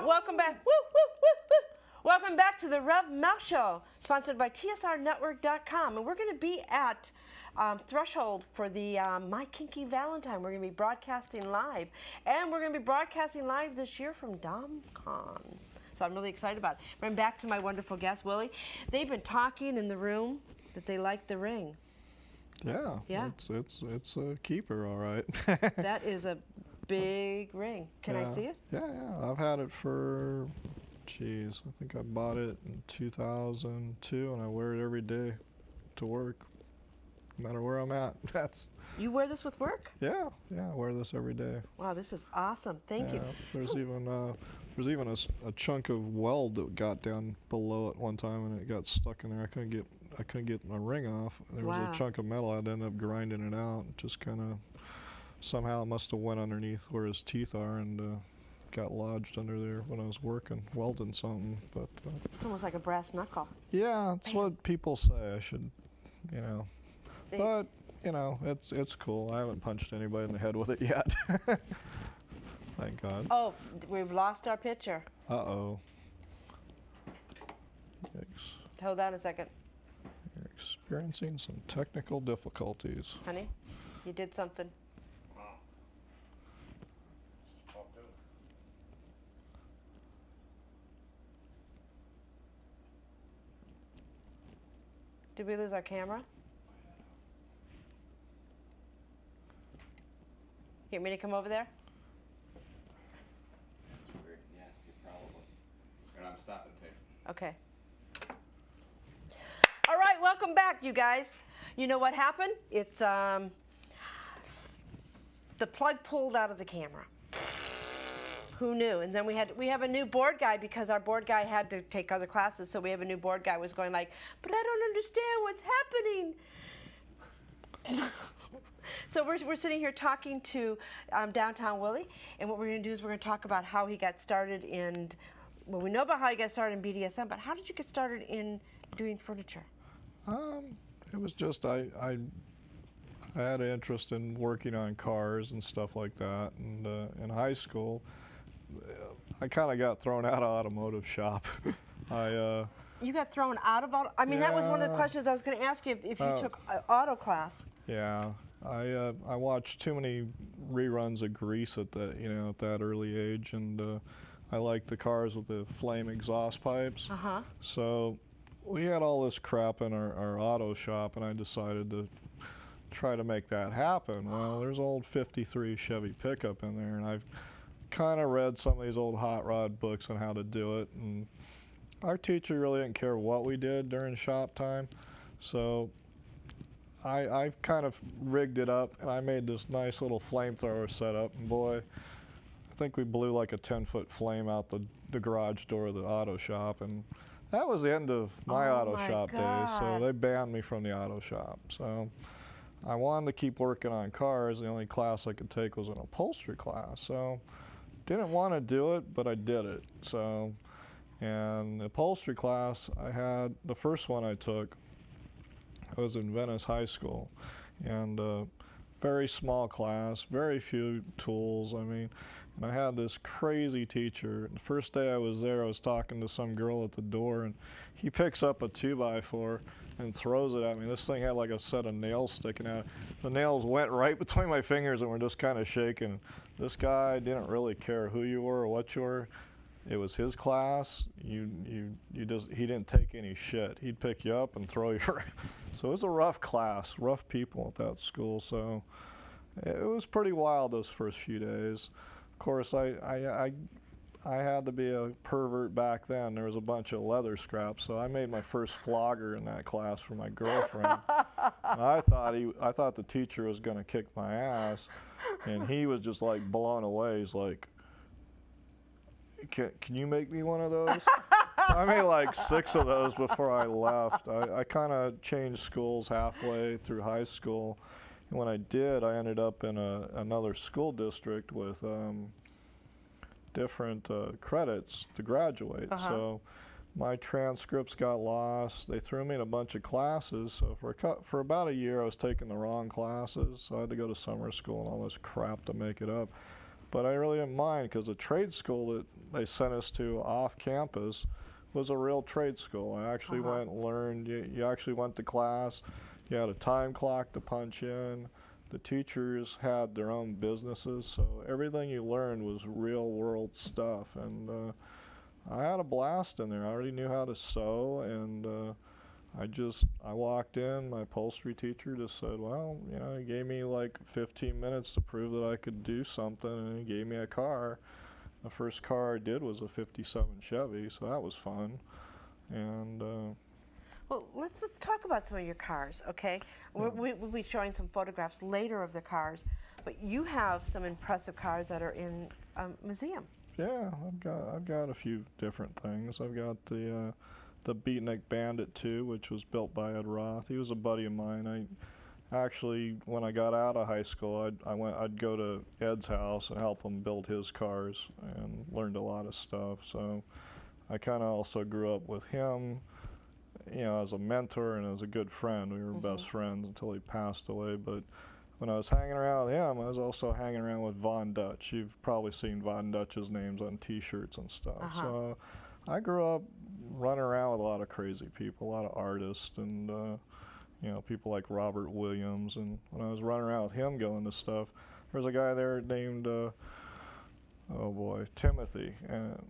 Welcome back. Woo, woo, woo, woo. Welcome back to the Rev Mel Show, sponsored by TSRnetwork.com. And we're going to be at Threshold for the My Kinky Valentine. We're going to be broadcasting live. And we're going to be broadcasting live this year from DomCon. So I'm really excited about it. Run back to my wonderful guest, Willie. They've been talking in the room that they like the ring. Yeah. It's a keeper, all right. That is a big ring. Can I see it? Yeah. I've had it for, geez, I think I bought it in 2002, and I wear it every day to work, no matter where I'm at. You wear this with work? Yeah, I wear this every day. Wow, this is awesome. Thank you. There's even a chunk of weld that got down below it one time, and it got stuck in there. I couldn't get my ring off. There was a chunk of metal. I'd end up grinding it out. Just kind of somehow it must have went underneath where his teeth are and got lodged under there when I was working, welding something. But it's almost like a brass knuckle. Yeah, it's what people say. I should, but it's cool. I haven't punched anybody in the head with it yet. Thank God. Oh, we've lost our picture. Uh-oh. Hold on a second. You're experiencing some technical difficulties. Honey, you did something. Did we lose our camera? You want me to come over there? That's weird. Yeah, you probably. And I'm stopping tape. Okay. All right, welcome back, you guys. You know what happened? It's the plug pulled out of the camera. Who knew? And then we have a new board guy because our board guy had to take other classes, so we have a new board guy was going like, but I don't understand what's happening. So we're sitting here talking to DownTownWilly, and what we're going to do is we're going to talk about how he got started in, well, we know about how he got started in BDSM, but how did you get started in doing furniture? It was just I had an interest in working on cars and stuff like that, and in high school, I kind of got thrown out of automotive shop. You got thrown out of auto? I mean, that was one of the questions I was going to ask you if you took auto class. Yeah, I watched too many reruns of Grease at that at that early age, and I liked the cars with the flame exhaust pipes. So we had all this crap in our auto shop, and I decided to try to make that happen. Well, there's an old '53 Chevy pickup in there, and I've kind of read some of these old hot rod books on how to do it, and our teacher really didn't care what we did during shop time, so I kind of rigged it up, and I made this nice little flamethrower setup, and boy, I think we blew like a 10-foot flame out the garage door of the auto shop, and that was the end of my auto shop days, so they banned me from the auto shop. So I wanted to keep working on cars. The only class I could take was an upholstery class, so didn't want to do it, but I did it. So, and the upholstery class, I had, the first one I took, I was in Venice High School, and very small class, very few tools. I mean, and I had this crazy teacher. The first day I was there, I was talking to some girl at the door, and he picks up a 2x4 and throws it at me. This thing had like a set of nails sticking out. The nails went right between my fingers and were just kind of shaking. This guy didn't really care who you were or what you were. It was his class. He didn't take any shit. He'd pick you up and throw you around. So it was a rough class, rough people at that school. So it was pretty wild those first few days. Of course, I had to be a pervert back then. There was a bunch of leather scraps, so I made my first flogger in that class for my girlfriend. And I thought the teacher was going to kick my ass, and he was just like blown away. He's like, Can you make me one of those? I made like 6 of those before I left. I kind of changed schools halfway through high school. And when I did, I ended up in another school district with different credits to graduate. So my transcripts got lost. They threw me in a bunch of classes. So for about a year, I was taking the wrong classes. So I had to go to summer school and all this crap to make it up. But I really didn't mind because the trade school that they sent us to off campus was a real trade school. I actually went and learned, you actually went to class, you had a time clock to punch in, the teachers had their own businesses, so everything you learned was real world stuff. And I had a blast in there. I already knew how to sew, and I walked in, my upholstery teacher just said, well, you know, he gave me like 15 minutes to prove that I could do something, and he gave me a car. The first car I did was a 57 Chevy, so that was fun. And well, let's talk about some of your cars, okay? Yeah. We'll be showing some photographs later of the cars, but you have some impressive cars that are in a museum. Yeah, I've got a few different things. I've got the Beatnik Bandit 2, which was built by Ed Roth. He was a buddy of mine. Actually, when I got out of high school, I'd go to Ed's house and help him build his cars and learned a lot of stuff. So I kind of also grew up with him, you know, as a mentor and as a good friend. We were best friends until he passed away. But when I was hanging around with him, I was also hanging around with Von Dutch. You've probably seen Von Dutch's names on T-shirts and stuff. So I grew up running around with a lot of crazy people, a lot of artists, and you know, people like Robert Williams. And when I was running around with him going to stuff, there was a guy there named Timothy. And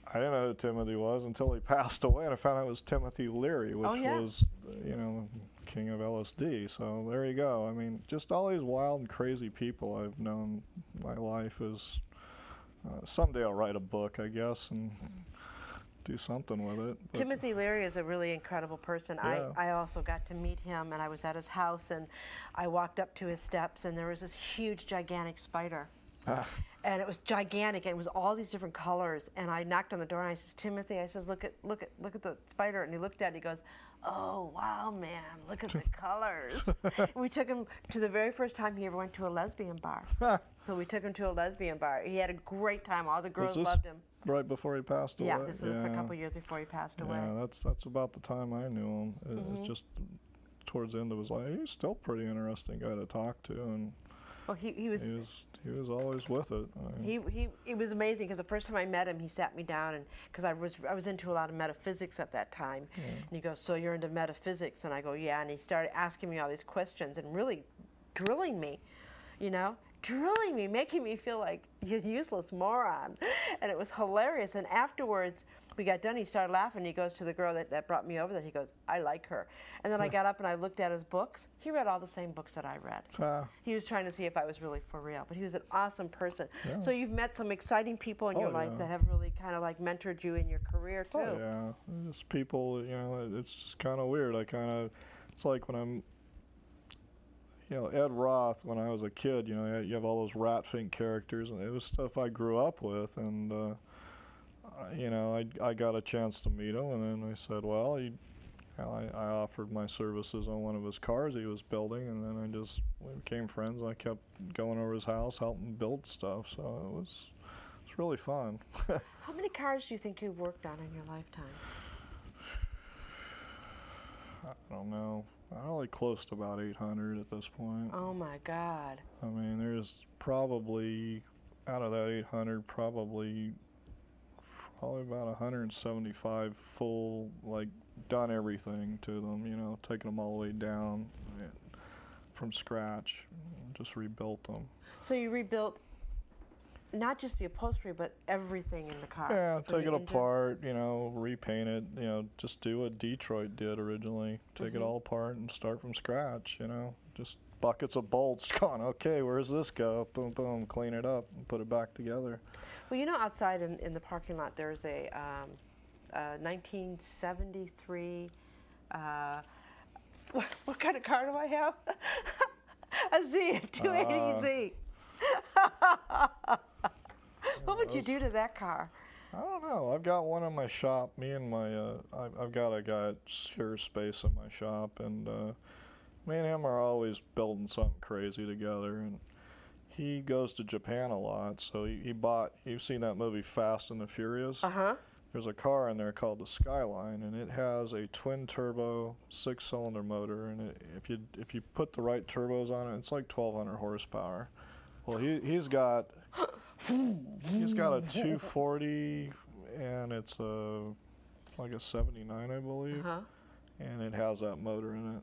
I didn't know who Timothy was until he passed away, and I found out it was Timothy Leary, which was, you know, king of LSD. So there you go. I mean, just all these wild and crazy people I've known. My life is someday I'll write a book, I guess, and do something with it. But Timothy Leary is a really incredible person. Yeah. I also got to meet him, and I was at his house, and I walked up to his steps, and there was this huge, gigantic spider. And it was gigantic, and it was all these different colors. And I knocked on the door, and I says, Timothy, I says, look at the spider. And he looked at it, he goes, oh, wow, man, look at the colors. And we took him to the very first time he ever went to a lesbian bar. So we took him to a lesbian bar. He had a great time. All the girls loved him. Right before he passed away? Yeah, this was for a couple years before he passed away. Yeah, that's about the time I knew him. It's just towards the end of his life. He's still a pretty interesting guy to talk to, and well, he was always with it. It was amazing because the first time I met him, he sat me down, and because I was into a lot of metaphysics at that time, and he goes, so you're into metaphysics? And I go, yeah. And he started asking me all these questions and really drilling me, you know. Drilling me, making me feel like a useless moron. And it was hilarious. And afterwards, we got done, he started laughing. He goes to the girl that brought me over there. He goes, I like her. And then I got up and I looked at his books. He read all the same books that I read. He was trying to see if I was really for real. But he was an awesome person. Yeah. So you've met some exciting people in your life that have really kind of like mentored you in your career, too. Oh, yeah. Just people, you know, it's just kind of weird. It's like when I'm, you know, Ed Roth, when I was a kid, you know, you have all those Rat Fink characters, and it was stuff I grew up with, and, you know, I got a chance to meet him, and then I said, well, I offered my services on one of his cars he was building, and then we became friends. I kept going over his house, helping build stuff, so it's really fun. How many cars do you think you've worked on in your lifetime? I don't know. Probably close to about 800 at this point. Oh my God. I mean, there's probably, out of that 800, probably about 175 full, like, done everything to them, you know, taking them all the way down from scratch, just rebuilt them. So you rebuilt not just the upholstery, but everything in the car? Yeah, take it apart, you know, repaint it, you know, just do what Detroit did originally. Take it all apart and start from scratch, you know, just buckets of bolts going, okay, where's this go? Boom, boom, clean it up and put it back together. Well, you know, outside in the parking lot, there's a 1973, what kind of car do I have? A Z, a 280Z. What would you do to that car? I don't know. I've got one in my shop. Me and my, I've got a guy that shares space in my shop, and me and him are always building something crazy together. And he goes to Japan a lot, so he bought. You've seen that movie Fast and the Furious? There's a car in there called the Skyline, and it has a twin-turbo 6-cylinder motor. And if you put the right turbos on it, it's like 1,200 horsepower. Well, he's got a 240, and it's like a 79, I believe, and it has that motor in it.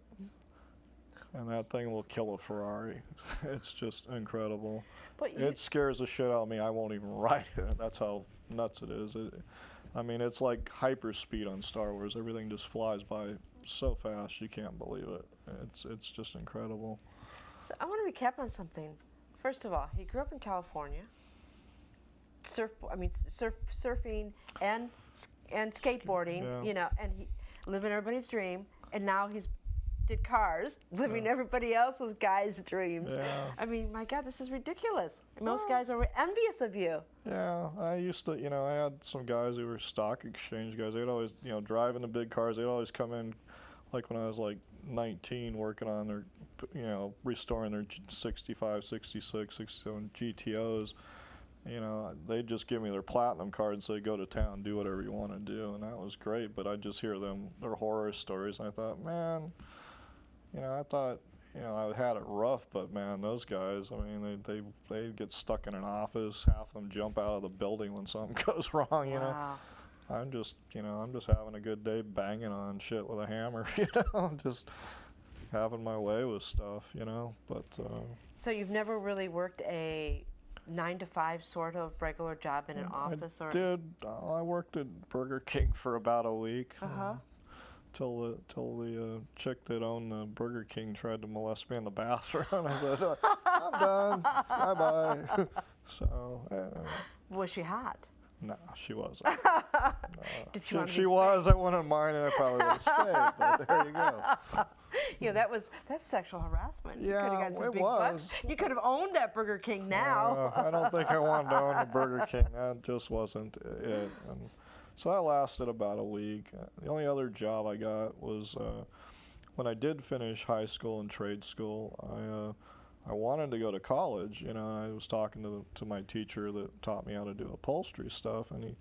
And that thing will kill a Ferrari. It's just incredible. But it scares the shit out of me. I won't even ride it. That's how nuts it is. I mean, it's like hyperspeed on Star Wars. Everything just flies by so fast you can't believe it. It's just incredible. So I want to recap on something. First of all, he grew up in California. Surfing and skateboarding, Yeah. you know, and he living everybody's dream. And now he's did cars, living everybody else's guys' dreams. Yeah. I mean, my God, this is ridiculous. Most guys are envious of you. Yeah, I used to, you know, I had some guys who were stock exchange guys. They'd always, you know, driving the big cars. They'd always come in, like when I was like 19, working on their, you know, restoring their 65, 66, 67 GTOs. You know, they'd just give me their platinum card and say, go to town, do whatever you want to do. And that was great, but I'd just hear their horror stories. And I thought, man, you know, I thought, you know, I had it rough, but man, those guys, I mean, they get stuck in an office. Half of them jump out of the building when something goes wrong, you know. I'm just having a good day banging on shit with a hammer, you know, just having my way with stuff, you know. But So you've never really worked a 9-to-5 sort of regular job in an office? I worked at Burger King for about a week. Till the chick that owned the Burger King tried to molest me in the bathroom. I said, I'm done. Bye-bye. So. Was she hot? No, she wasn't. Did she want to If she was, I wouldn't mind, and I probably would have stayed. But there you go. You know, that's sexual harassment. Yeah, you could have got some it big was. bucks. You could have owned that Burger King now. I don't think I wanted to own the Burger King. That just wasn't it. And so that lasted about a week. The only other job I got was when I did finish high school and trade school. I wanted to go to college. You know, I was talking to my teacher that taught me how to do upholstery stuff, and he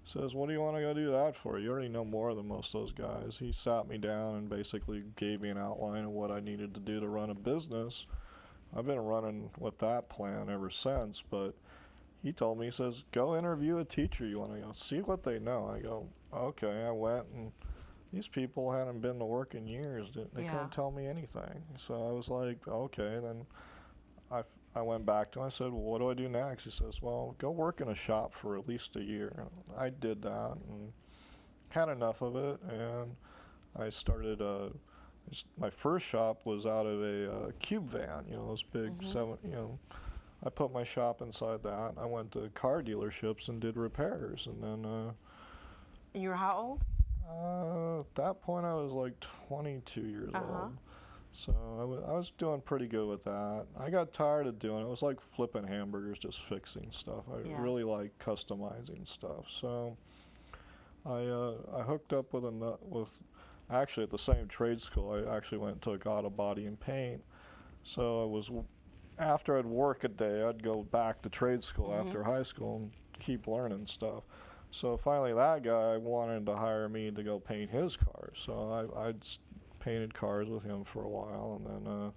says, "What do you want to go do that for? You already know more than most of those guys." He sat me down and basically gave me an outline of what I needed to do to run a business. I've been running with that plan ever since, but he told me, he says, go interview a teacher you want to go, see what they know. I go, okay. I went, and these people hadn't been to work in years. They couldn't tell me anything. So I was like, okay. Then I went back to him. I said, well, what do I do next? He says, well, go work in a shop for at least a year. And I did that and had enough of it. And I started my first shop was out of a cube van, you know, those big I put my shop inside that. I went to car dealerships and did repairs, and then. And you were how old? At that point, I was like 22 years old. So I was doing pretty good with that. I got tired of doing it. It was like flipping hamburgers, just fixing stuff. I really like customizing stuff. So I hooked up with actually at the same trade school. I actually went and took auto body and paint. So I was. After I'd work a day, I'd go back to trade school after high school and keep learning stuff. So finally that guy wanted to hire me to go paint his cars. So I'd painted cars with him for a while, and then